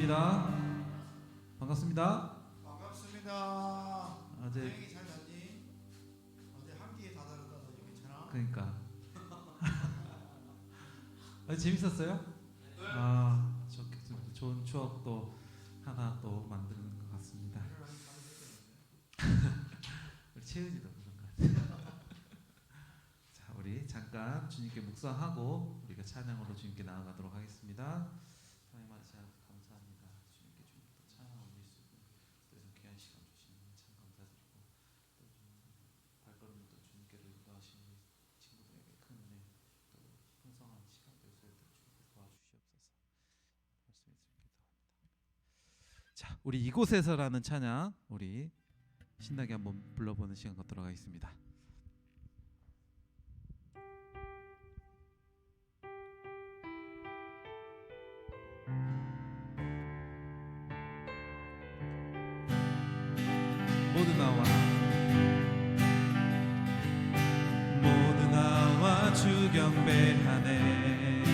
반갑습니다. 반갑습니다. 반갑습니다. 어제 여행이 잘 갔니? 어제 한 끼에 다 다르다. 너 괜찮아? 그러니까 재밌었어요? 네. 좋은 추억도 하나 또 만드는 것 같습니다. 우리 채은이도 그런 것 같아요. 자, 우리 잠깐 주님께 묵상하고 우리가 찬양으로 주님께 나아가도록 하겠습니다. 하나님 아버지 감사합니다. 주님께 또 찬양 올릴 수 있는 또 이런 귀한 시간 주시는 참 감사드리고 또 발걸음을 또 주님께로 인도하시는 우리 친구들에게 큰 은혜 또 풍성한 시간 되소서 주님께 도와주시옵소서. 말씀이 기도합니다. 자, 우리 이곳에서라는 찬양 우리 신나게 한번 불러보는 시간 갖도록 하겠습니다. 모두 나와 주 경배하네.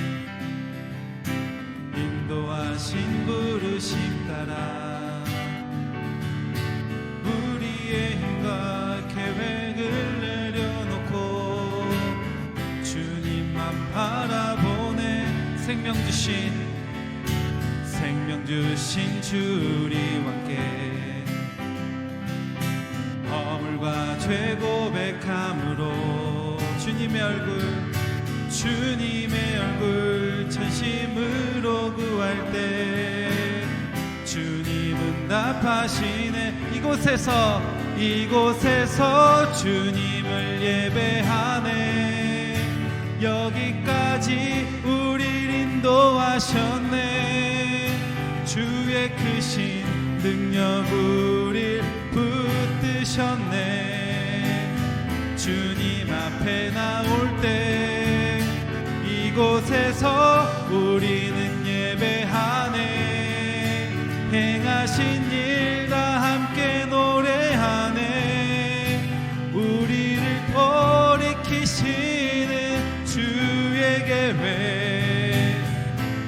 인도하신 부르심 따라 우리의 힘과 계획을 내려놓고 주님만 바라보네. 생명 주신 주 우리와 함께 허물과 죄 고백함으로 주님의 얼굴 전심으로 구할 때 주님은 답하시네. 이곳에서 주님을 예배하네. 여기까지 우리를 인도하셨네. 주의 크신 능력 우릴 붙드셨네. 주님 앞에 나올 때 이곳에서 우리는 예배하네. 행하신 일 다 함께 노래하네. 우리를 돌이키시는 주의 계획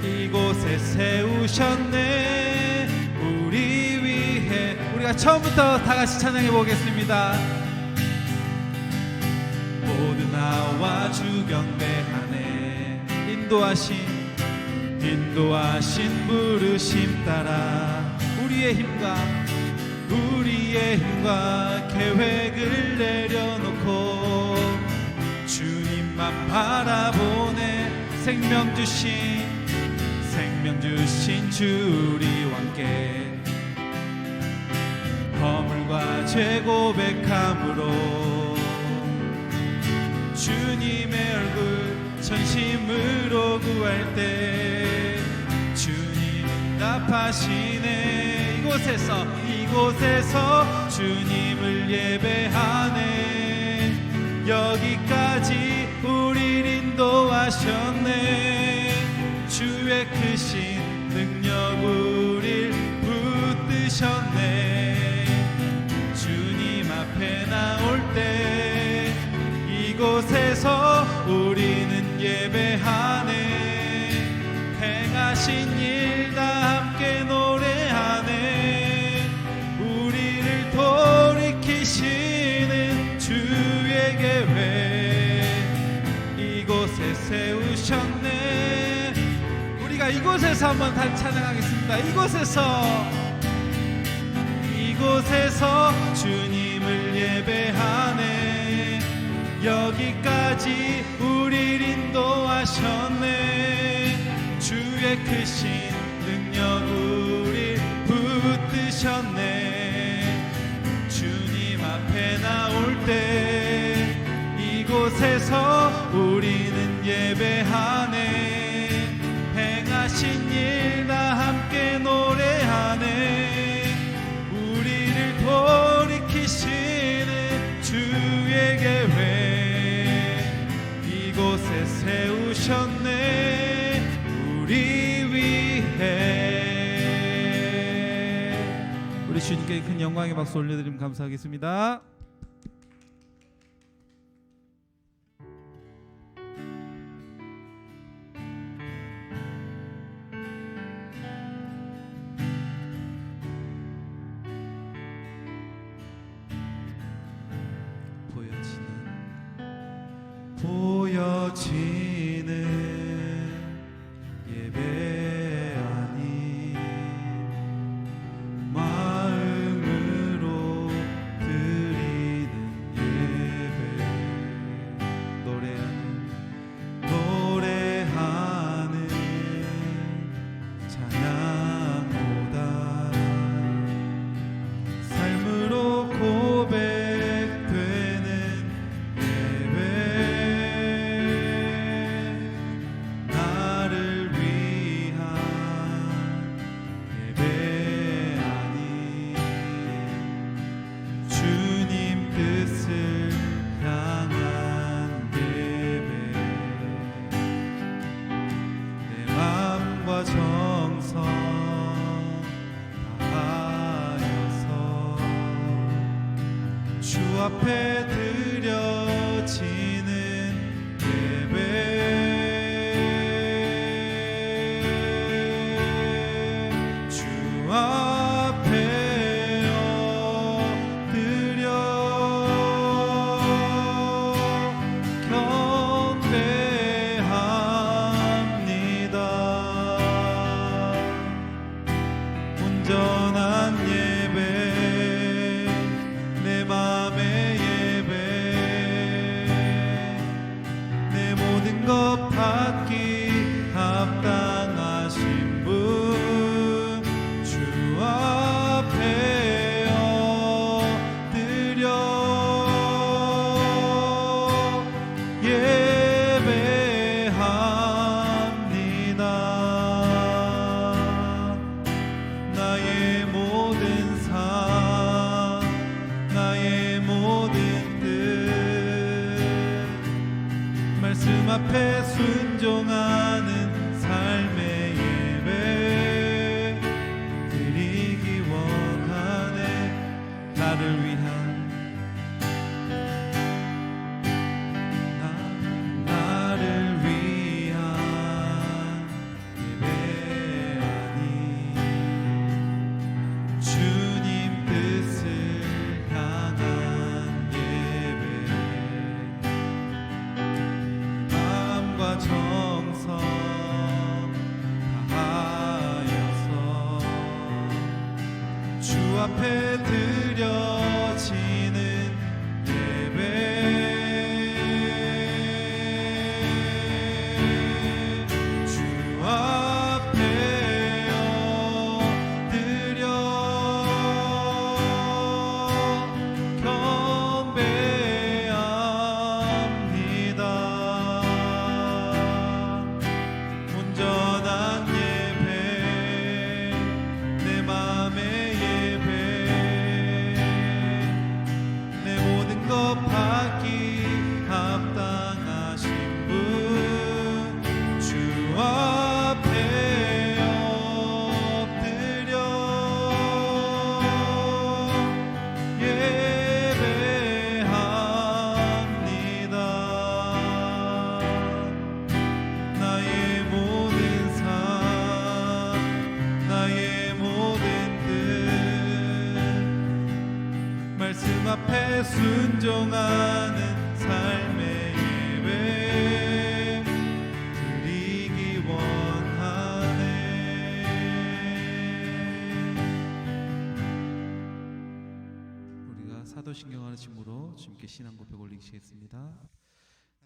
이곳에 세우셨네. 우리 위해 우리가 처음부터 다 같이 찬양해 보겠습니다. 모두 나와 주 경배하네. 인도하신 부르심 따라 우리의 힘과 계획을 내려놓고 주님만 바라보네. 생명 주신 주 우리와 함께 허물과 죄 고백함으로 주님의 얼굴 전심으로 구할 때 주님 답하시네. 이곳에서 주님을 예배하네. 여기까지 우릴 인도하셨네. 주의 크신 능력 우릴 붙드셨네. 주님 앞에 나올 때 이곳에서 우리는 예배하네. 행하신 일 다 함께 노래하네. 우리를 돌이키시는 주의 계획 이곳에 세우셨네. 우리가 이곳에서 한번 다시 찬양하겠습니다. 이곳에서 주님을 예배하네. 여기까지 우릴 인도하셨네. 주의 크신 능력 우릴 붙드셨네. 주님 앞에 나올 때 이곳에서 우리는 예배하네. 행하신 일 다 함께 노래하네. 우리를 돌이키시는 주의 계획 이곳에 세우셨네. 우리 위해 우리 주님께 큰 영광의 박수 올려드리면 감사하겠습니다. 드려지는 예배 아니 마음으로 드리는 예배 노래하는 찬양보다 삶으로 고백되는 예배 나를 위한 예배 아니 주님 뜻을 향한 예배 내 마음과 정성 다하여서 주 앞에 드려지는 예배 주 앞에 엎드려 경배합니다. 온전한 예배 내 맘의 예배 내 모든 것 받기 합당하신 분 주 앞에 엎드려 예배합니다. 나의 모든 삶 나의 모든 뜻 말씀 앞에 순종하는 삶의 예배 드리기 원하네. 나를 위한 나를 위한 예배 아니 주님 뜻을 향한 예배 마음과 정성 다하여서 주 앞에 드려지는 예배 주 앞에 엎드려 경배합니다. 온전한 예배 내 맘의 예배 내 모든 것 받기 합당하신 분 주 앞에 엎드려 예배합니다. 나의 모든 삶 나의 모든 뜻 말씀 앞에 순종하는 삶의 예배 드리기 원하네. 우리가 사도신경하는 춤으로 주님께 신앙 고백 올리시겠습니다.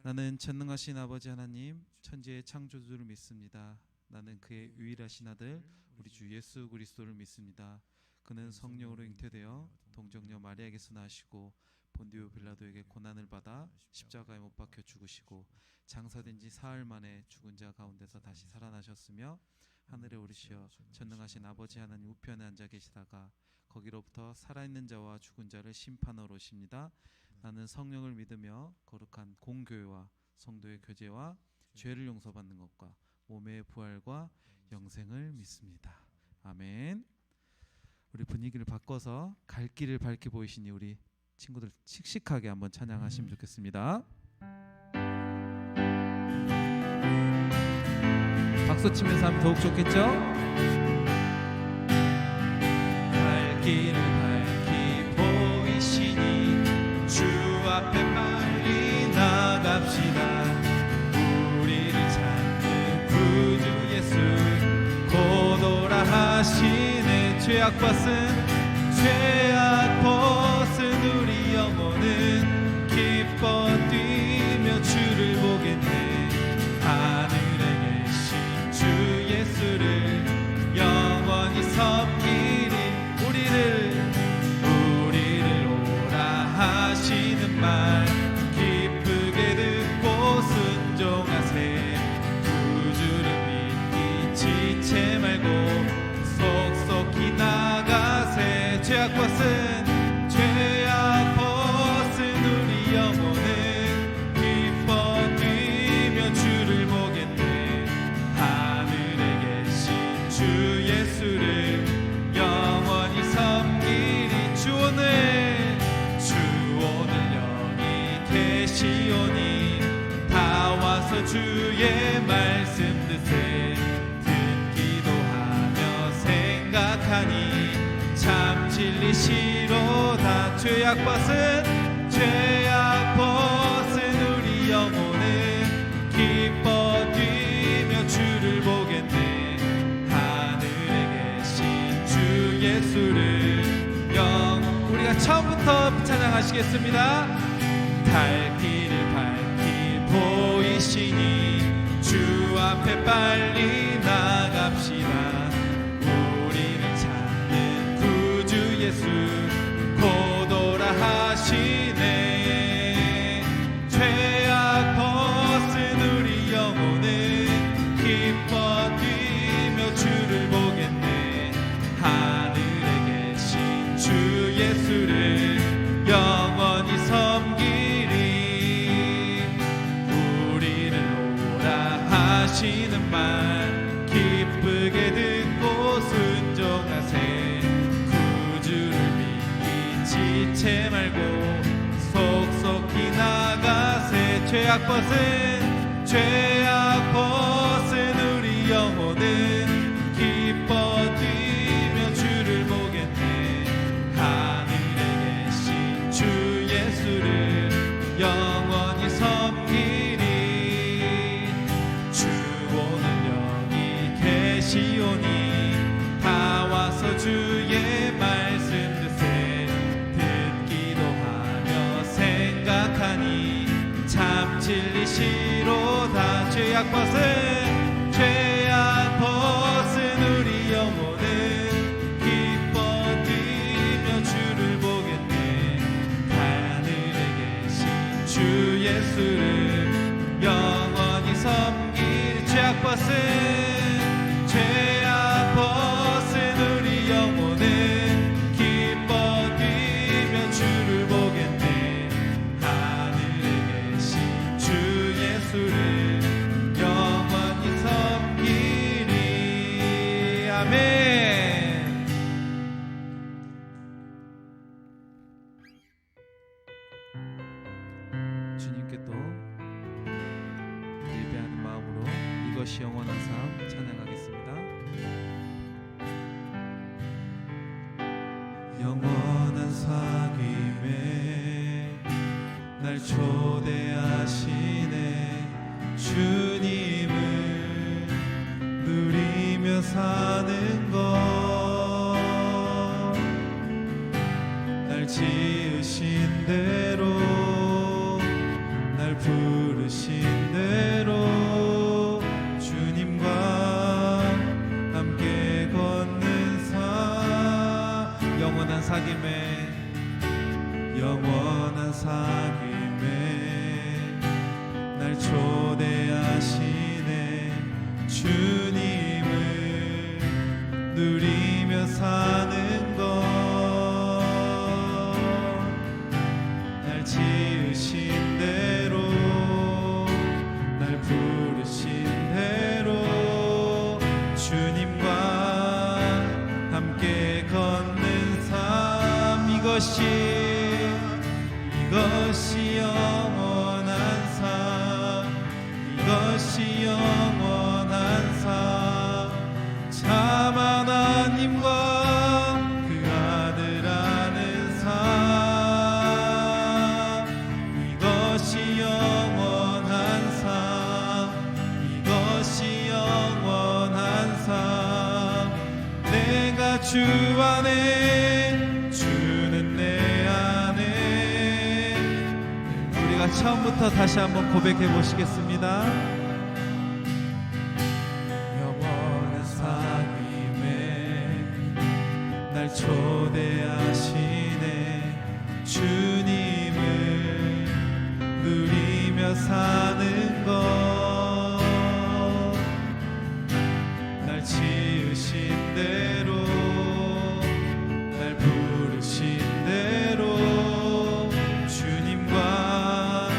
나는 전능하신 아버지 하나님 천지의 창조주를 믿습니다. 나는 그의 유일하신 아들 우리 주 예수 그리스도를 믿습니다. 그는 성령으로 잉태되어 동정녀 마리아에게서 나시고 본디오 빌라도에게 고난을 받아 십자가에 못 박혀 죽으시고 장사된 지 사흘 만에 죽은 자 가운데서 다시 살아나셨으며 하늘에 오르시어 전능하신 아버지 하나님 우편에 앉아 계시다가 거기로부터 살아있는 자와 죽은 자를 심판하러 오십니다. 나는 성령을 믿으며 거룩한 공교회와 성도의 교제와 죄를 용서받는 것과 몸의 부활과 영생을 믿습니다. 아멘. 우리 분위기를 바꿔서 갈 길을 밝게 보이시니 우리 친구들 씩씩하게 한번 찬양하시면 좋겠습니다. 박수 치면서 하면 더욱 좋겠죠? 갈 길을 밝히 보이시니 주 앞에 빨리 나갑시다. 하시네. 죄악 벗은 우리 영혼은 기뻐 뛰며 주를 보겠네. 하늘에 계신 주 예수를 영원히 섬기리. 우리를 오라 하시는 말 기쁘게 듣고 순종하세. 구주를 믿기 지체 말고 속속히 나가세. 죄악 벗은 우리 영혼은 기뻐 뛰며 주를 보겠네. 하늘에 계신 주 예수를 영원히 섬기리. 주 오늘 여기 계시오니 다 와서 주의 말씀 듣세. 듣기도 하며 생각하니 참 진리시로다. 죄악 벗은 우리 영혼은 기뻐 뛰며 주를 보겠네. 하늘에 계신 주 예수를 우리가 처음부터 찬양하시겠습니다. 갈 길을 밝히 보이시니 주 앞에 빨리 나갑시다. 우리를 찾는 구주 예수 곧 오라 하시네. 죄악 벗은 우리 영혼은 기뻐 뛰며 주를 보겠네. 하늘에 계신 주 예수를 영원히 섬기리. 우리를 오라 하시는 말 기쁘게 듣고 순종하세. 구주를 믿기 지체 말고 속속히 나가세. 죄악 벗은 우리 영혼은 기뻐 뛰며 주를 보겠네. 하늘에 계신 주 예수를 영원히 섬기리. 주 오늘 여기 계시오니 다 와서 주의 말씀 듣세. 듣기도 하며 생각하니 참 진리시로다. 죄악 벗은 우리 영혼은 기뻐 뛰며 주를 보겠네. 하늘에 계신 주 예수를 영원히 섬기리. 죄악 벗은 우리 영혼은 기뻐 뛰며 주를 보겠네. 하늘에 계신 주 예수를 영원히 섬기리. 아멘. 주님께 또 예배하는 마음으로 이것이 영원한 삶 찬양하겠습니다. 영원한 사귐에 날 초대하시네. 주님을 누리며 사는 것, 날 지으신 대로 날 부르신 대로 주님과 함께 걷는 삶. 영원한 사귐에 날 초대하시네. 주님을 누리며 사는 것, 날 지으신 대로 날 부르신 대로 주님과 함께 걷는 삶. 이것이 영원한 삶. 이것이 영원한 삶. 참 하나님과 그 아들 아는 삶. 이것이 영원한 삶. 이것이 영원한 삶. 내 주 안에 주는 내 안에. 우리가 처음부터 다시 한번 고백해 보시겠습니다. 영원한 상임에 날 초대하시네. 주님을 누리며 사는 것, 날 지으신 대로 날 부르신 대로 주님과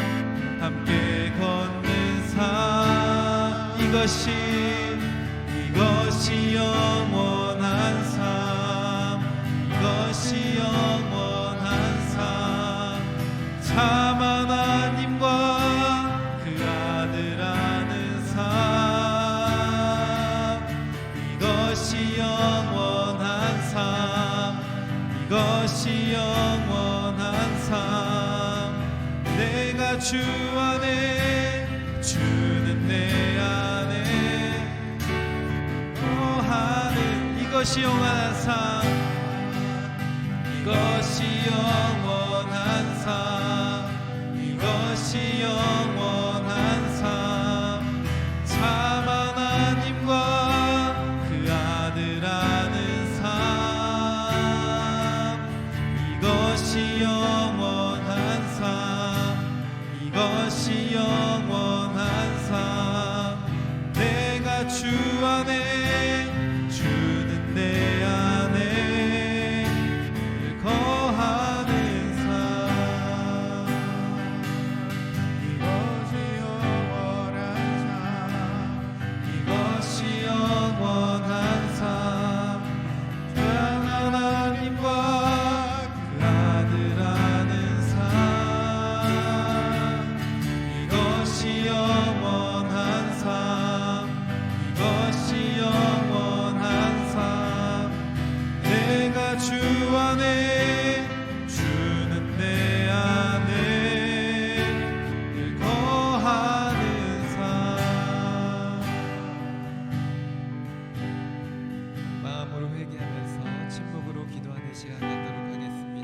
함께 걷는 삶, 이것이 영원한 삶, 이것이 영원한 삶. 참 하나님과 그 아들 아는 삶, 이것이 영원한 삶, 이것이 영원한 삶. 내가 주 안에 주는 내 안에 거하는 이것이 영원한 삶, 이것이 영원한 삶, 이것이 영원한 삶. 참 하나님과 그 아들 아는 삶, 이것이 영원한 삶, 이것이 영원한 삶. 내가 주 안에 주는 내 안에 거하는 삶, 이것이 영원한 삶, 이것이 영원한 삶. 참 하나님과 그 아들 아는 삶, 이것이 영원한 삶, 이것이 영원한 삶. 내가 주 안에 주는 내 안에 늘 거하는 삶. 마음으로 회개하면서 침묵으로 기도하는 시간 갖도록 하겠습니다.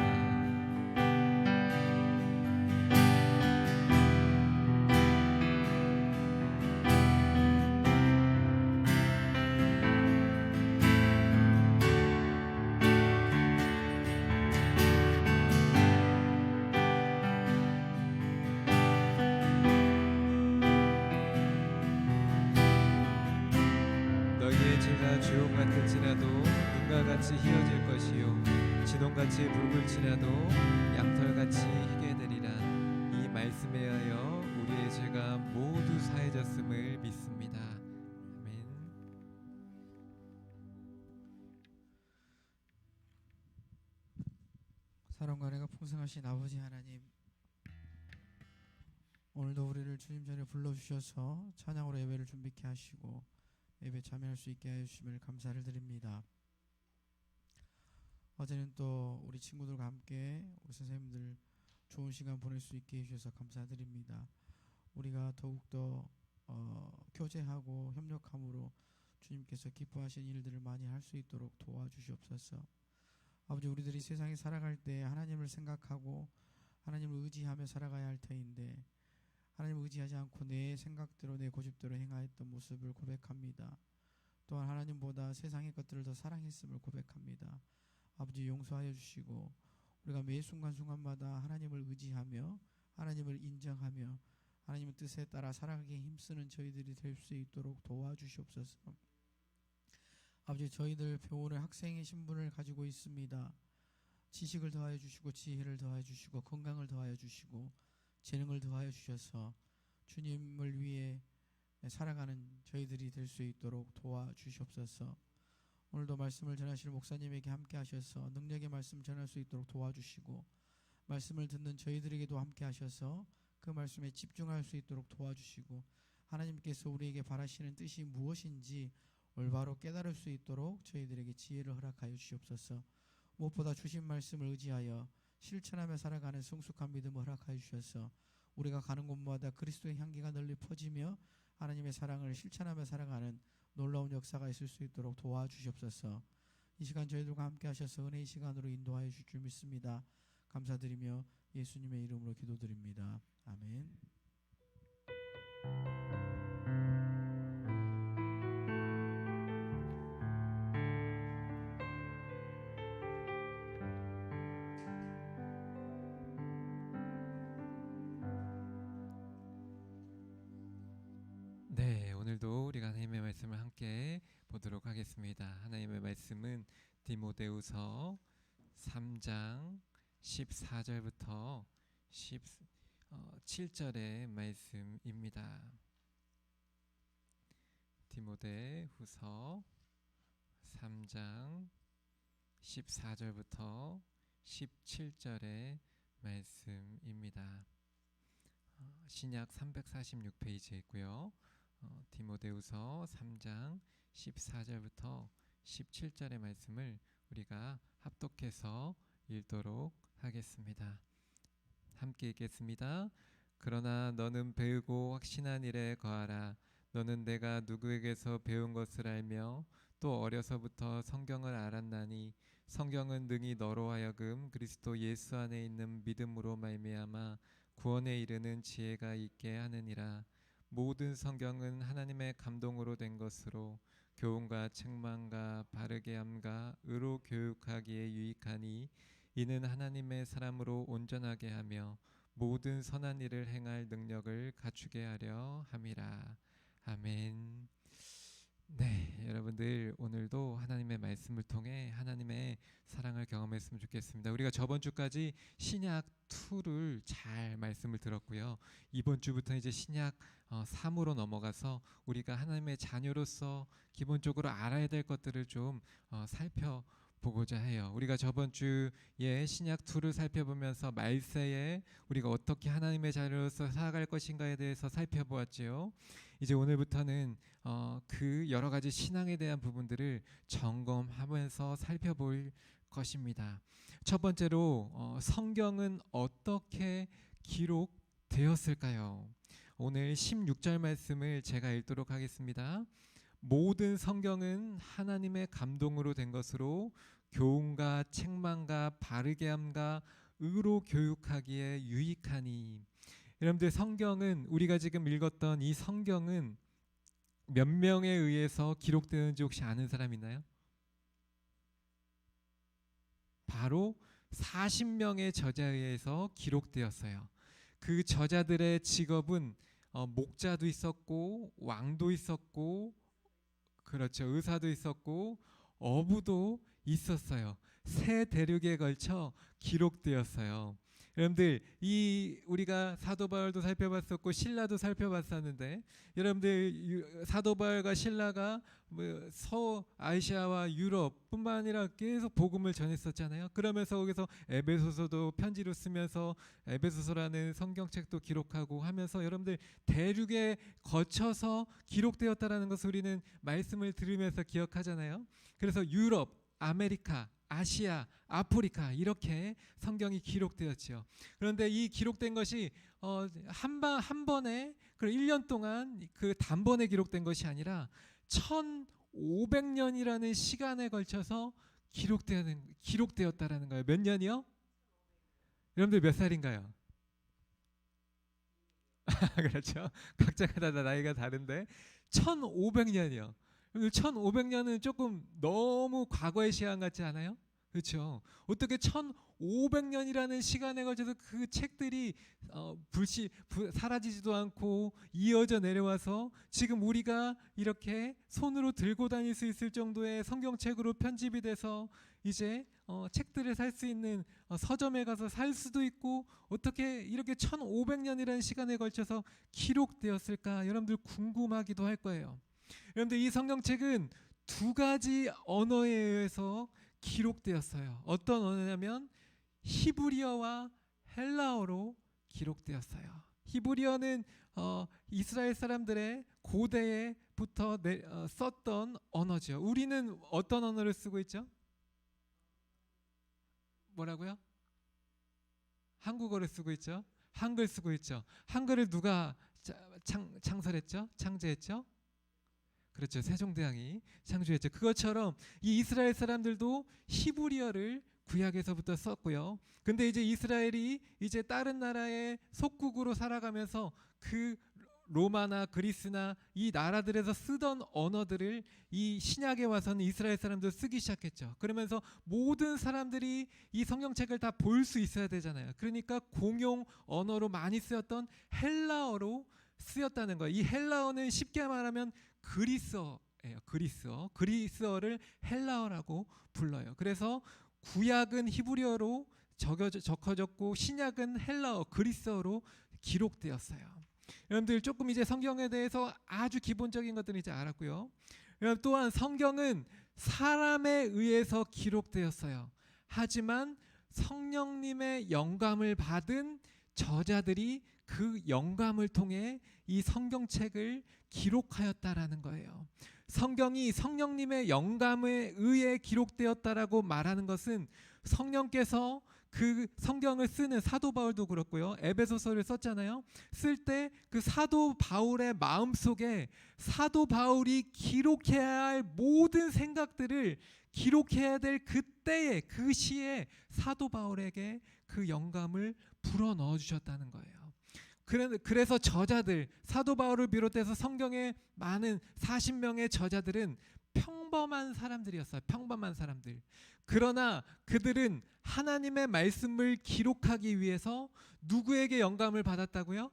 너희의 죄가 주홍 같을지라도 눈과 같이 희어질 것이요 진홍같이 붉을지라도 양털같이 희게 되리라. 이 말씀에 하여 우리의 죄가 모두 사해졌음을 믿습니다. 아멘. 사랑과 은혜가 풍성하신 아버지 하나님, 오늘도 우리를 주님 전에 불러주셔서 찬양으로 예배를 준비케 하시고 예배 참여할 수 있게 하여 주심을 감사를 드립니다. 어제는 또 우리 친구들과 함께 우리 선생님들 좋은 시간 보낼 수 있게 해주셔서 감사드립니다. 우리가 더욱더 교제하고 협력함으로 주님께서 기뻐하신 일들을 많이 할 수 있도록 도와주시옵소서. 아버지, 우리들이 세상에 살아갈 때 하나님을 생각하고 하나님을 의지하며 살아가야 할 터인데 하나님을 의지하지 않고 내 생각대로 내 고집대로 행하였던 모습을 고백합니다. 또한 하나님보다 세상의 것들을 더 사랑했음을 고백합니다. 아버지, 용서하여 주시고 우리가 매 순간순간마다 하나님을 의지하며 하나님을 인정하며 하나님의 뜻에 따라 살아가기에 힘쓰는 저희들이 될 수 있도록 도와주시옵소서. 아버지, 저희들 교원의 학생의 신분을 가지고 있습니다. 지식을 더하여 주시고 지혜를 더하여 주시고 건강을 더하여 주시고 재능을 더하여 주셔서 주님을 위해 살아가는 저희들이 될 수 있도록 도와주시옵소서. 오늘도 말씀을 전하실 목사님에게 함께 하셔서 능력의 말씀 전할 수 있도록 도와주시고 말씀을 듣는 저희들에게도 함께 하셔서 그 말씀에 집중할 수 있도록 도와주시고 하나님께서 우리에게 바라시는 뜻이 무엇인지 올바로 깨달을 수 있도록 저희들에게 지혜를 허락하여 주시옵소서. 무엇보다 주신 말씀을 의지하여 실천하며 살아가는 성숙한 믿음을 허락하여 주셔서 우리가 가는 곳마다 그리스도의 향기가 널리 퍼지며 하나님의 사랑을 실천하며 살아가는 놀라운 역사가 있을 수 있도록 도와주시옵소서. 이 시간 저희들과 함께 하셔서 은혜의 시간으로 인도하여 주실 줄 믿습니다. 감사드리며 예수님의 이름으로 기도드립니다. 아멘. 네, 오늘도 우리가 하나님의 말씀을 함께 보도록 하겠습니다. 하나님의 말씀은 디모데후서 3장 14절부터 17절의 말씀입니다. 디모데후서 3장 14절부터 17절의 말씀입니다. 신약 346페이지에 있고요. 디모데후서 3장 14절부터 17절의 말씀을 우리가 합독해서 읽도록 하겠습니다. 함께 읽겠습니다. 그러나 너는 배우고 확신한 일에 거하라. 너는 내가 누구에게서 배운 것을 알며 또 어려서부터 성경을 알았나니 성경은 능히 너로 하여금 그리스도 예수 안에 있는 믿음으로 말미암아 구원에 이르는 지혜가 있게 하느니라. 모든 성경은 하나님의 감동으로 된 것으로 교훈과 책망과 바르게 함과 의로 교육하기에 유익하니 이는 하나님의 사람으로 온전하게 하며 모든 선한 일을 행할 능력을 갖추게 하려 함이라. 아멘. 네, 여러분들 오늘도 하나님의 말씀을 통해 하나님의 사랑을 경험했으면 좋겠습니다. 우리가 저번 주까지 신약 2를 잘 말씀을 들었고요. 이번 주부터 이제 신약 3으로 넘어가서 우리가 하나님의 자녀로서 기본적으로 알아야 될 것들을 좀 살펴보고자 해요. 우리가 저번 주에 신약 2를 살펴보면서 말세에 우리가 어떻게 하나님의 자녀로서 살아갈 것인가에 대해서 살펴보았지요. 이제 오늘부터는 그 여러 가지 신앙에 대한 부분들을 점검하면서 살펴볼 것입니다. 첫 번째로 성경은 어떻게 기록되었을까요? 오늘 16절 말씀을 제가 읽도록 하겠습니다. 모든 성경은 하나님의 감동으로 된 것으로 교훈과 책망과 바르게 함과 의로 교육하기에 유익하니. 여러분들 성경은 우리가 지금 읽었던 이 성경은 몇 명에 의해서 기록되는지 혹시 아는 사람 있나요? 바로 40명의 저자에 의해서 기록되었어요. 그 저자들의 직업은 목자도 있었고 왕도 있었고 그렇죠. 의사도 있었고 어부도 있었어요. 세 대륙에 걸쳐 기록되었어요. 여러분들 이 우리가 사도 바울도 살펴봤었고 신라도 살펴봤었는데 여러분들 사도 바울과 신라가 서아시아와 유럽뿐만 아니라 계속 복음을 전했었잖아요. 그러면서 거기서 에베소서도 편지로 쓰면서 에베소서라는 성경책도 기록하고 하면서 여러분들 대륙에 거쳐서 기록되었다라는 것을 우리는 말씀을 들으면서 기억하잖아요. 그래서 유럽, 아메리카, 아시아, 아프리카 이렇게 성경이 기록되었죠. 그런데 이 기록된 것이 한 번에 1년 동안 그 단번에 기록된 것이 아니라 1500년이라는 시간에 걸쳐서 기록되었다라는 거예요. 몇 년이요? 여러분들 몇 살인가요? 그렇죠. 각자가 다 나이가 다른데 1500년이요. 1500년은 조금 너무 과거의 시간 같지 않아요? 그렇죠. 어떻게 1500년이라는 시간에 걸쳐서 그 책들이 사라지지도 않고 이어져 내려와서 지금 우리가 이렇게 손으로 들고 다닐 수 있을 정도의 성경책으로 편집이 돼서 이제 책들을 살 수 있는 서점에 가서 살 수도 있고 어떻게 이렇게 1500년이라는 시간에 걸쳐서 기록되었을까 여러분들 궁금하기도 할 거예요. 여러분들 이 성경책은 두 가지 언어에 의해서 기록되었어요. 어떤 언어냐면 히브리어와 헬라어로 기록되었어요. 히브리어는 이스라엘 사람들의 고대에부터 썼던 언어죠. 우리는 어떤 언어를 쓰고 있죠? 뭐라고요? 한국어를 쓰고 있죠. 한글 쓰고 있죠. 한글을 누가 창설했죠? 창제했죠? 그렇죠. 세종대왕이 창조했죠. 그것처럼 이 이스라엘 사람들도 히브리어를 구약에서부터 썼고요. 근데 이제 이스라엘이 이제 다른 나라의 속국으로 살아가면서 그 로마나 그리스나 이 나라들에서 쓰던 언어들을 이 신약에 와서는 이스라엘 사람들 쓰기 시작했죠. 그러면서 모든 사람들이 이 성경책을 다 볼 수 있어야 되잖아요. 그러니까 공용 언어로 많이 쓰였던 헬라어로 쓰였다는 거예요. 이 헬라어는 쉽게 말하면 그리스어예요. 그리스어를 헬라어라고 불러요. 그래서 구약은 히브리어로 적어졌고 신약은 헬라어 그리스어로 기록되었어요. 여러분들 조금 이제 성경에 대해서 아주 기본적인 것들을 이제 알았고요. 여러분 또한 성경은 사람에 의해서 기록되었어요. 하지만 성령님의 영감을 받은 저자들이 그 영감을 통해 이 성경책을 기록하였다라는 거예요. 성경이 성령님의 영감에 의해 기록되었다라고 말하는 것은 성령께서 그 성경을 쓰는 사도 바울도 그렇고요. 에베소서를 썼잖아요. 쓸 때 그 사도 바울의 마음속에 사도 바울이 기록해야 할 모든 생각들을 기록해야 될 그때에 그 시에 사도 바울에게 그 영감을 불어 넣어 주셨다는 거예요. 그래서 저자들 사도 바울을 비롯해서 성경의 많은 40명의 저자들은 평범한 사람들이었어요. 평범한 사람들. 그러나 그들은 하나님의 말씀을 기록하기 위해서 누구에게 영감을 받았다고요?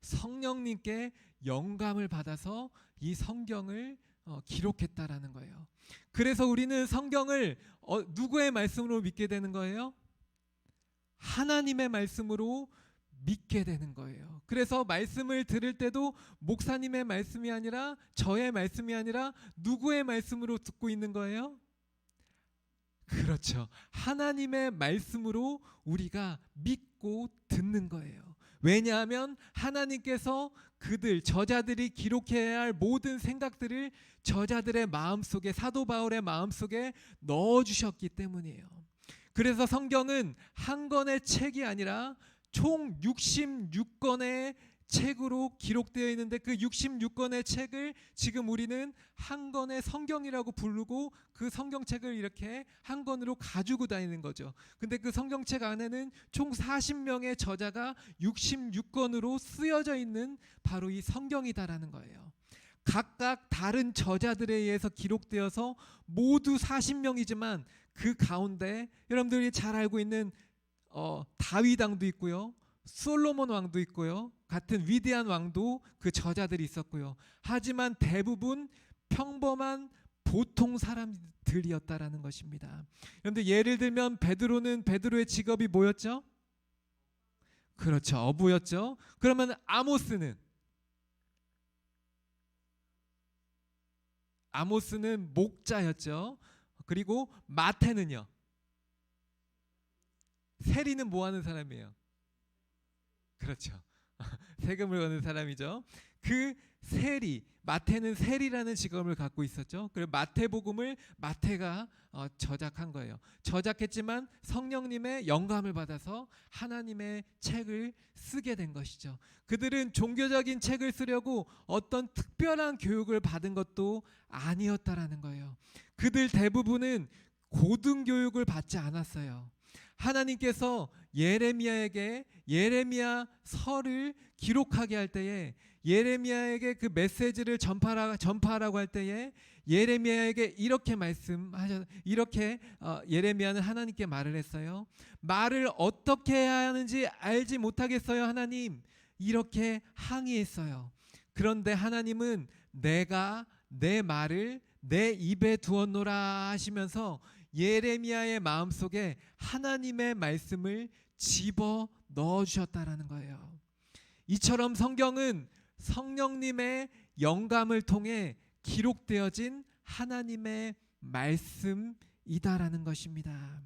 성령님께 영감을 받아서 이 성경을 기록했다라는 거예요. 그래서 우리는 성경을 누구의 말씀으로 믿게 되는 거예요? 하나님의 말씀으로 믿게 되는 거예요. 그래서 말씀을 들을 때도 목사님의 말씀이 아니라 저의 말씀이 아니라 누구의 말씀으로 듣고 있는 거예요? 그렇죠. 하나님의 말씀으로 우리가 믿고 듣는 거예요. 왜냐하면 하나님께서 그들 저자들이 기록해야 할 모든 생각들을 저자들의 마음속에 사도 바울의 마음속에 넣어 주셨기 때문이에요. 그래서 성경은 한 권의 책이 아니라 총 66권의 책으로 기록되어 있는데 그 66권의 책을 지금 우리는 한 권의 성경이라고 부르고 그 성경책을 이렇게 한 권으로 가지고 다니는 거죠. 근데 그 성경책 안에는 총 40명의 저자가 66권으로 쓰여져 있는 바로 이 성경이다라는 거예요. 각각 다른 저자들에 의해서 기록되어서 모두 40명이지만 그 가운데 여러분들이 잘 알고 있는 다윗 왕도 있고요. 솔로몬 왕도 있고요. 같은 위대한 왕도 그 저자들이 있었고요. 하지만 대부분 평범한 보통 사람들이었다라는 것입니다. 그런데 예를 들면 베드로의 직업이 뭐였죠? 그렇죠. 어부였죠. 그러면 아모스는 목자였죠. 그리고 마태는요. 세리는 뭐 하는 사람이에요? 그렇죠. 세금을 거는 사람이죠. 그 마태는 세리라는 직업을 갖고 있었죠. 그리고 마태복음을 마태가 저작한 거예요. 저작했지만 성령님의 영감을 받아서 하나님의 책을 쓰게 된 것이죠. 그들은 종교적인 책을 쓰려고 어떤 특별한 교육을 받은 것도 아니었다라는 거예요. 그들 대부분은 고등교육을 받지 않았어요. 하나님께서 예레미야에게 예레미야서를 기록하게 할 때에 예레미야에게 그 메시지를 전파하라고 할 때에 예레미야에게 이렇게 예레미야는 하나님께 말을 했어요. 말을 어떻게 해야 하는지 알지 못하겠어요, 하나님. 이렇게 항의했어요. 그런데 하나님은 내가 내 말을 내 입에 두었노라 하시면서 예레미야의 마음속에 하나님의 말씀을 집어 넣어 주셨다라는 거예요. 이처럼 성경은 성령님의 영감을 통해 기록되어진 하나님의 말씀이다라는 것입니다.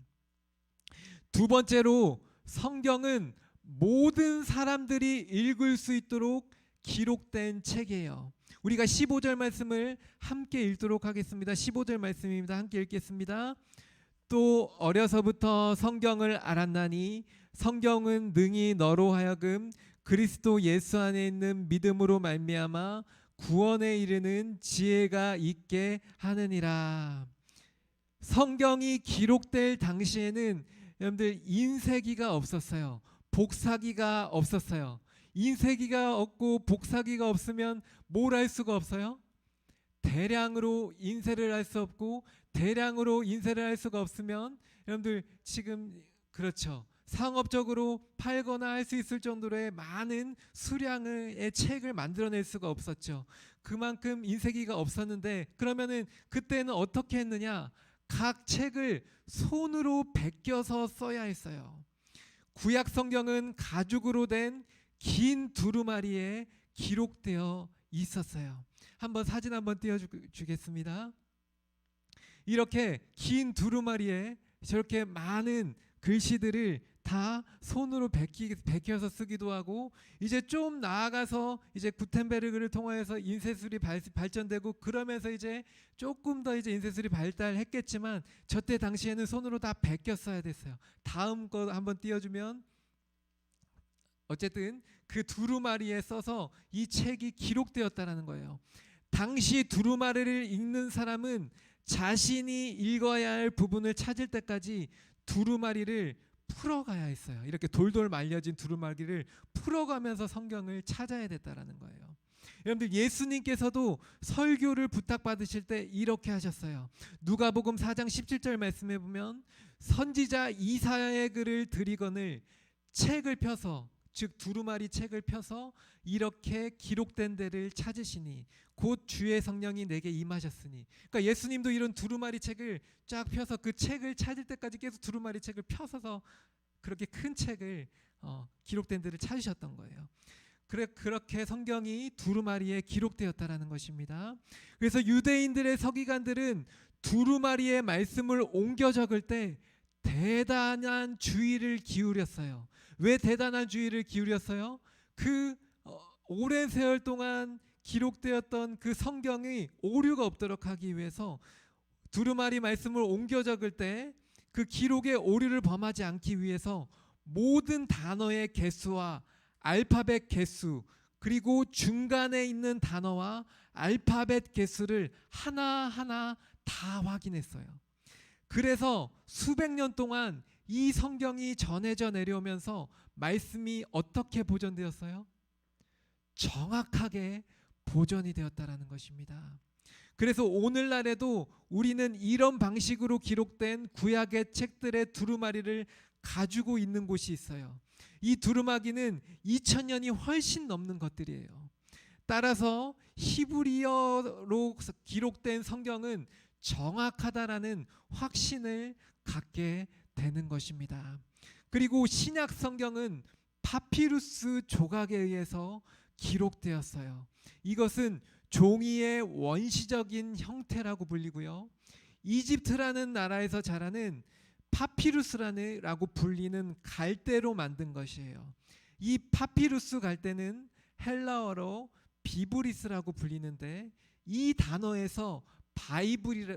두 번째로 성경은 모든 사람들이 읽을 수 있도록 기록된 책이에요. 우리가 15절 말씀을 함께 읽도록 하겠습니다. 15절 말씀입니다. 함께 읽겠습니다. 또 어려서부터 성경을 알았나니 성경은 능히 너로 하여금 그리스도 예수 안에 있는 믿음으로 말미암아 구원에 이르는 지혜가 있게 하느니라. 성경이 기록될 당시에는 여러분들 인쇄기가 없었어요. 복사기가 없었어요. 인쇄기가 없고 복사기가 없으면 뭘 할 수가 없어요? 대량으로 인쇄를 할 수 없고, 대량으로 인쇄를 할 수가 없으면 여러분들 지금 그렇죠. 상업적으로 팔거나 할 수 있을 정도로의 많은 수량의 책을 만들어낼 수가 없었죠. 그만큼 인쇄기가 없었는데, 그러면은 그때는 어떻게 했느냐? 각 책을 손으로 베껴서 써야 했어요. 구약 성경은 가죽으로 된 긴 두루마리에 기록되어 있었어요. 한번 사진 한번 띄워주겠습니다. 이렇게 긴 두루마리에 저렇게 많은 글씨들을 다 손으로 베껴서 쓰기도 하고, 이제 좀 나아가서 이제 구텐베르그를 통하여서 인쇄술이 발전되고, 그러면서 이제 조금 더 이제 인쇄술이 발달했겠지만 저때 당시에는 손으로 다 베껴 써야 됐어요. 다음 거 한번 띄워주면, 어쨌든 그 두루마리에 써서 이 책이 기록되었다라는 거예요. 당시 두루마리를 읽는 사람은 자신이 읽어야 할 부분을 찾을 때까지 두루마리를 풀어가야 했어요. 이렇게 돌돌 말려진 두루마리를 풀어가면서 성경을 찾아야 됐다라는 거예요. 여러분들, 예수님께서도 설교를 부탁받으실 때 이렇게 하셨어요. 누가복음 4장 17절 말씀해 보면, 선지자 이사야의 글을 들이거늘 책을 펴서, 즉 두루마리 책을 펴서 이렇게 기록된 데를 찾으시니 곧 주의 성령이 내게 임하셨으니. 그러니까 예수님도 이런 두루마리 책을 쫙 펴서 그 책을 찾을 때까지 계속 두루마리 책을 펴서 그렇게 큰 책을 기록된 데를 찾으셨던 거예요. 그렇게 성경이 두루마리에 기록되었다라는 것입니다. 그래서 유대인들의 서기관들은 두루마리의 말씀을 옮겨 적을 때 대단한 주의를 기울였어요. 왜 대단한 주의를 기울였어요? 그 오랜 세월 동안 기록되었던 그 성경이 오류가 없도록 하기 위해서 두루마리 말씀을 옮겨 적을 때 그 기록에 오류를 범하지 않기 위해서 모든 단어의 개수와 알파벳 개수, 그리고 중간에 있는 단어와 알파벳 개수를 하나하나 다 확인했어요. 그래서 수백 년 동안 이 성경이 전해져 내려오면서 말씀이 어떻게 보존되었어요? 정확하게 보존이 되었다라는 것입니다. 그래서 오늘날에도 우리는 이런 방식으로 기록된 구약의 책들의 두루마리를 가지고 있는 곳이 있어요. 이 두루마기는 2000년이 훨씬 넘는 것들이에요. 따라서 히브리어로 기록된 성경은 정확하다라는 확신을 갖게 되는 것입니다. 그리고 신약 성경은 파피루스 조각에 의해서 기록되었어요. 이것은 종이의 원시적인 형태라고 불리고요. 이집트라는 나라에서 자라는 파피루스라고 불리는 갈대로 만든 것이에요. 이 파피루스 갈대는 헬라어로 비브리스라고 불리는데, 이 단어에서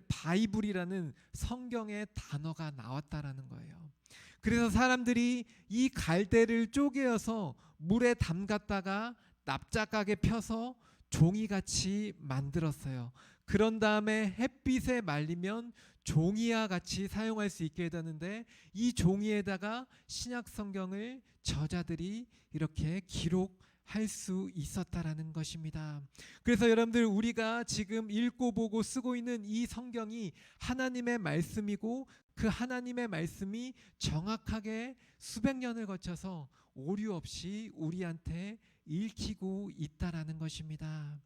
바이블이라는 성경의 단어가 나왔다라는 거예요. 그래서 사람들이 이 갈대를 쪼개어서 물에 담갔다가 납작하게 펴서 종이같이 만들었어요. 그런 다음에 햇빛에 말리면 종이와 같이 사용할 수 있게 되는데, 이 종이에다가 신약 성경을 저자들이 이렇게 기록할 수 있었다라는 것입니다. 그래서 여러분들, 우리가 지금 읽고 보고 쓰고 있는 이 성경이 하나님의 말씀이고, 그 하나님의 말씀이 정확하게 수백 년을 거쳐서 오류 없이 우리한테 읽히고 있다라는 것입니다.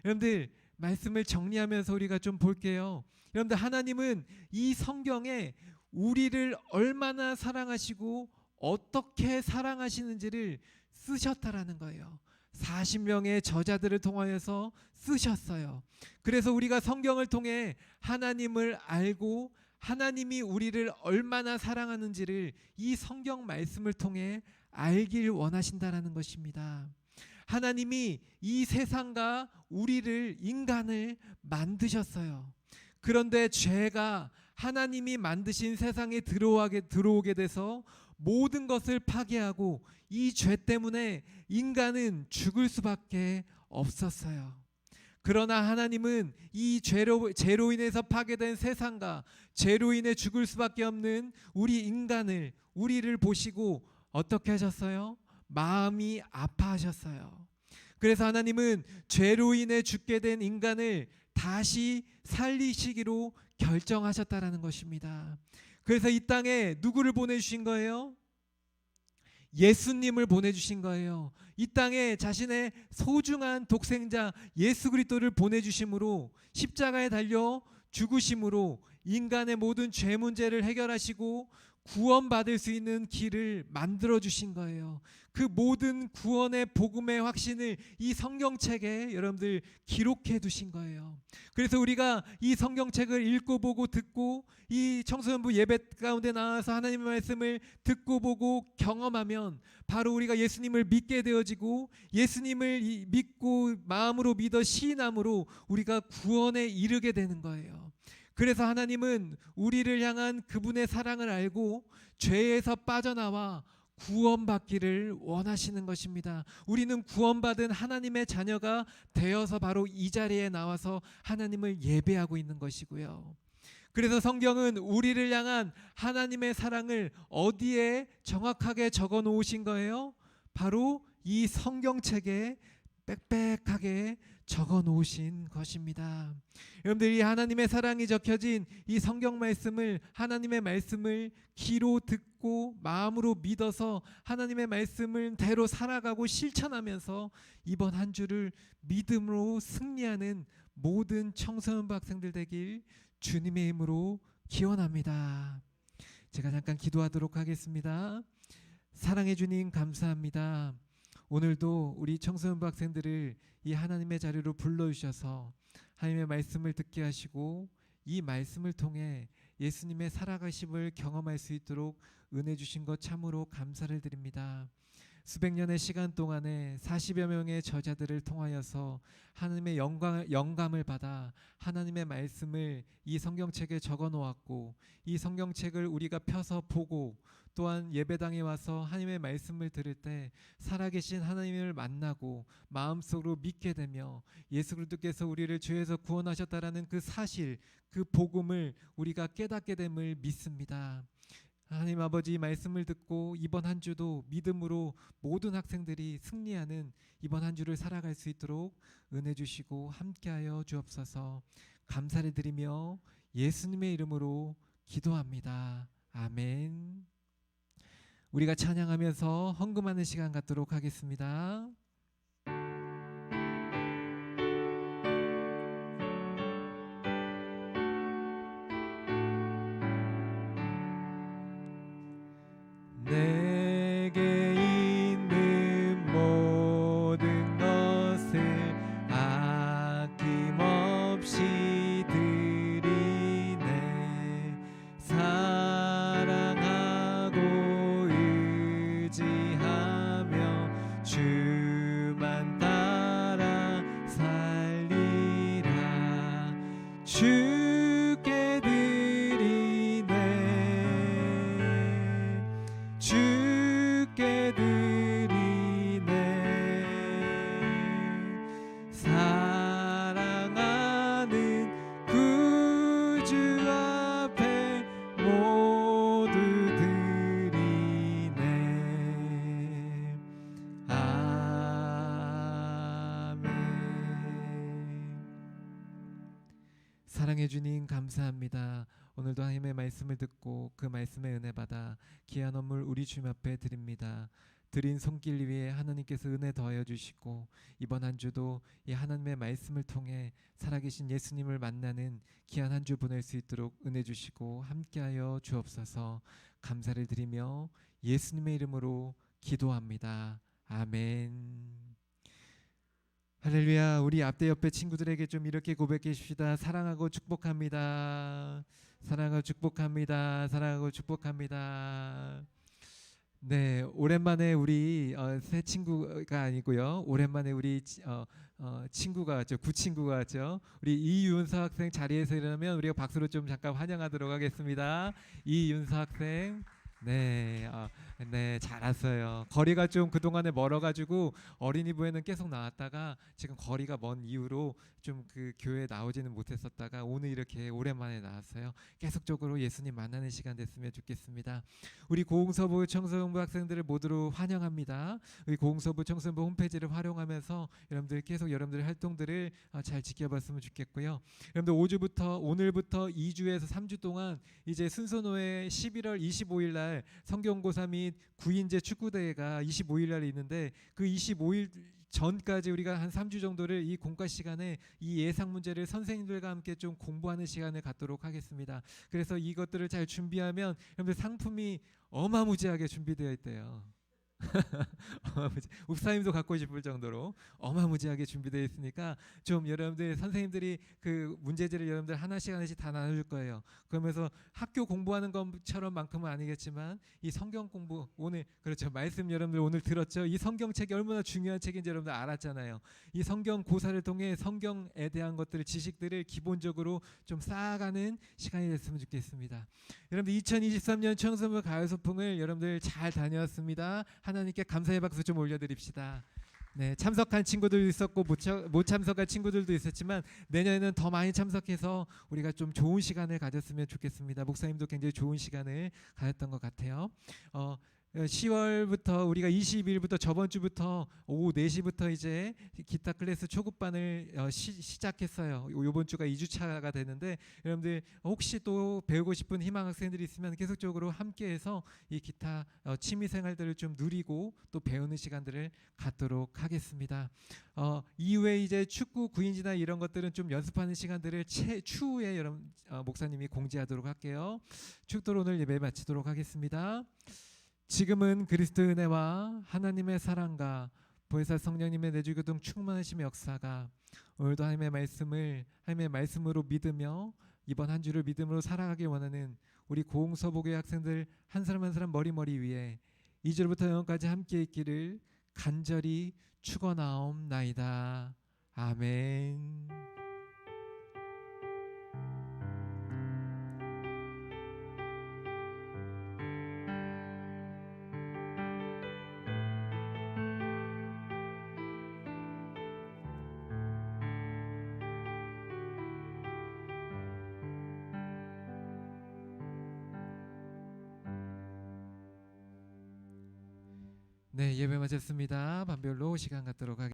여러분들, 말씀을 정리하면서 우리가 좀 볼게요. 여러분들, 하나님은 이 성경에 우리를 얼마나 사랑하시고 어떻게 사랑하시는지를 쓰셨다라는 거예요. 40명의 저자들을 통하여서 쓰셨어요. 그래서 우리가 성경을 통해 하나님을 알고 하나님이 우리를 얼마나 사랑하는지를 이 성경 말씀을 통해 알길 원하신다라는 것입니다. 하나님이 이 세상과 우리를, 인간을 만드셨어요. 그런데 죄가 하나님이 만드신 세상에 들어오게 돼서 모든 것을 파괴하고, 이 죄 때문에 인간은 죽을 수밖에 없었어요. 그러나 하나님은 이 죄로 인해서 파괴된 세상과 죄로 인해 죽을 수밖에 없는 우리를 보시고 어떻게 하셨어요? 마음이 아파하셨어요. 그래서 하나님은 죄로 인해 죽게 된 인간을 다시 살리시기로 결정하셨다라는 것입니다. 그래서 이 땅에 누구를 보내주신 거예요? 예수님을 보내주신 거예요. 이 땅에 자신의 소중한 독생자 예수 그리스도를 보내주심으로 십자가에 달려 죽으심으로 인간의 모든 죄 문제를 해결하시고 구원받을 수 있는 길을 만들어 주신 거예요. 그 모든 구원의 복음의 확신을 이 성경책에 여러분들 기록해 두신 거예요. 그래서 우리가 이 성경책을 읽고 보고 듣고 이 청소년부 예배 가운데 나와서 하나님의 말씀을 듣고 보고 경험하면 바로 우리가 예수님을 믿게 되어지고 예수님을 믿고 마음으로 믿어 시인함으로 우리가 구원에 이르게 되는 거예요. 그래서 하나님은 우리를 향한 그분의 사랑을 알고 죄에서 빠져나와 구원받기를 원하시는 것입니다. 우리는 구원받은 하나님의 자녀가 되어서 바로 이 자리에 나와서 하나님을 예배하고 있는 것이고요. 그래서 성경은 우리를 향한 하나님의 사랑을 어디에 정확하게 적어 놓으신 거예요? 바로 이 성경책에 빽빽하게 적어 놓으신 것입니다. 여러분들 이 하나님의 사랑이 적혀진 이 성경 말씀을 하나님의 말씀을 귀로 듣고 마음으로 믿어서 하나님의 말씀을 대로 살아가고 실천하면서 이번 한 주를 믿음으로 승리하는 모든 청소년부 학생들 되길 주님의 이름으로 기원합니다. 제가 잠깐 기도하도록 하겠습니다. 사랑해 주님 감사합니다. 오늘도 우리 청소년부 학생들을 이 하나님의 자리로 불러주셔서 하나님의 말씀을 듣게 하시고 이 말씀을 통해 예수님의 살아가심을 경험할 수 있도록 은혜 주신 것 참으로 감사를 드립니다. 수백 년의 시간 동안에 40여 명의 저자들을 통하여서 하나님의 영감을 받아 하나님의 말씀을 이 성경책에 적어 놓았고 이 성경책을 우리가 펴서 보고 또한 예배당에 와서 하나님의 말씀을 들을 때 살아계신 하나님을 만나고 마음속으로 믿게 되며 예수 그리스도께서 우리를 죄에서 구원하셨다라는 그 사실, 그 복음을 우리가 깨닫게 됨을 믿습니다. 하나님 아버지 말씀을 듣고 이번 한 주도 믿음으로 모든 학생들이 승리하는 이번 한 주를 살아갈 수 있도록 은혜 주시고 함께하여 주옵소서. 감사를 드리며 예수님의 이름으로 기도합니다. 아멘. 우리가 찬양하면서 헌금하는 시간 갖도록 하겠습니다. 내게 있는 모든 것을 아낌없이 드리네. 사랑하고 의지하며 주만 따라 살리라. 주께 드리네. 주께 드리네. 사랑하는 구주 앞에 모두 드리네. 아멘. 사랑해 주님 감사합니다. 오늘도 하나님의 말씀을 듣고 그 말씀의 은혜 받아 귀한 선물 우리 주님 앞에 드립니다. 드린 손길 위에 하나님께서 은혜 더하여 주시고 이번 한 주도 이 하나님의 말씀을 통해 살아계신 예수님을 만나는 귀한 한 주 보낼 수 있도록 은혜 주시고 함께하여 주옵소서. 감사를 드리며 예수님의 이름으로 기도합니다. 아멘. 할렐루야. 우리 앞에 옆에 친구들에게 좀 이렇게 고백해 주시다. 사랑하고 축복합니다. 사랑하고 축복합니다. 사랑하고 축복합니다. 네, 오랜만에 우리 새 친구가 아니고요. 오랜만에 우리 친구가 왔죠. 구친구가 왔죠. 우리 이윤서 학생 자리에서 일어나면 우리가 박수로 좀 잠깐 환영하도록 하겠습니다. 이윤서 학생 네, 네, 잘 왔어요. 거리가 좀 그동안에 멀어가지고 어린이부에는 계속 나왔다가 지금 거리가 먼 이유로 좀 그 교회에 나오지는 못했었다가 오늘 이렇게 오랜만에 나왔어요. 계속적으로 예수님 만나는 시간 됐으면 좋겠습니다. 우리 고흥서부 청소년부 학생들을 모두로 환영합니다. 우리 고흥서부 청소년부 홈페이지를 활용하면서 여러분들 계속 여러분들의 활동들을 잘 지켜봤으면 좋겠고요. 여러분들 오늘부터 2주에서 3주 동안 이제 순서노회 11월 25일 날 성경고사 및 구인제 축구대회가 25일 날 있는데 그 25일 전까지 우리가 한 3주 정도를 이 공과 시간에 이 예상 문제를 선생님들과 함께 좀 공부하는 시간을 갖도록 하겠습니다. 그래서 이것들을 잘 준비하면 여러분들 상품이 어마무지하게 준비되어 있대요. 읍사님도 갖고 싶을 정도로 어마무지하게 준비되어 있으니까 좀 여러분들 선생님들이 그 문제지를 여러분들 하나씩 다 나눠줄 거예요. 그러면서 학교 공부하는 것처럼만큼은 아니겠지만 이 성경 공부 오늘 그렇죠 말씀 여러분들 오늘 들었죠. 이 성경책이 얼마나 중요한 책인지 여러분들 알았잖아요. 이 성경 고사를 통해 성경에 대한 것들을 지식들을 기본적으로 좀 쌓아가는 시간이 됐으면 좋겠습니다. 여러분들 2023년 청소년 가을 소풍을 여러분들 잘 다녀왔습니다. 하나님께 감사의 박수 좀 올려드립시다. 네, 참석한 친구들도 있었고 못 참석한 친구들도 있었지만 내년에는 더 많이 참석해서 우리가 좀 좋은 시간을 가졌으면 좋겠습니다. 목사님도 굉장히 좋은 시간을 가졌던 것 같아요. 10월부터 우리가 22일부터 저번 주부터 오후 4시부터 이제 기타 클래스 초급반을 시작했어요. 이번 주가 2주차가 되는데 여러분들 혹시 또 배우고 싶은 희망 학생들이 있으면 계속적으로 함께해서 이 기타 취미 생활들을 좀 누리고 또 배우는 시간들을 갖도록 하겠습니다. 이후에 이제 축구 구인지나 이런 것들은 좀 연습하는 시간들을 추후에 여러분 목사님이 공지하도록 할게요. 축도로 오늘 예배 마치도록 하겠습니다. 지금은 그리스도의 은혜와 하나님의 사랑과 보혜사 성령님의 내주교동 충만하심의 역사가 오늘도 하나님의 말씀으로 믿으며 이번 한 주를 믿음으로 살아가길 원하는 우리 고흥서부교회 학생들 한 사람 한 사람 머리 위에 2절부터 영원까지 함께 있기를 간절히 축원하옵나이다. 아멘. 네, 예배 마쳤습니다. 반별로 시간 갖도록 하겠습니다.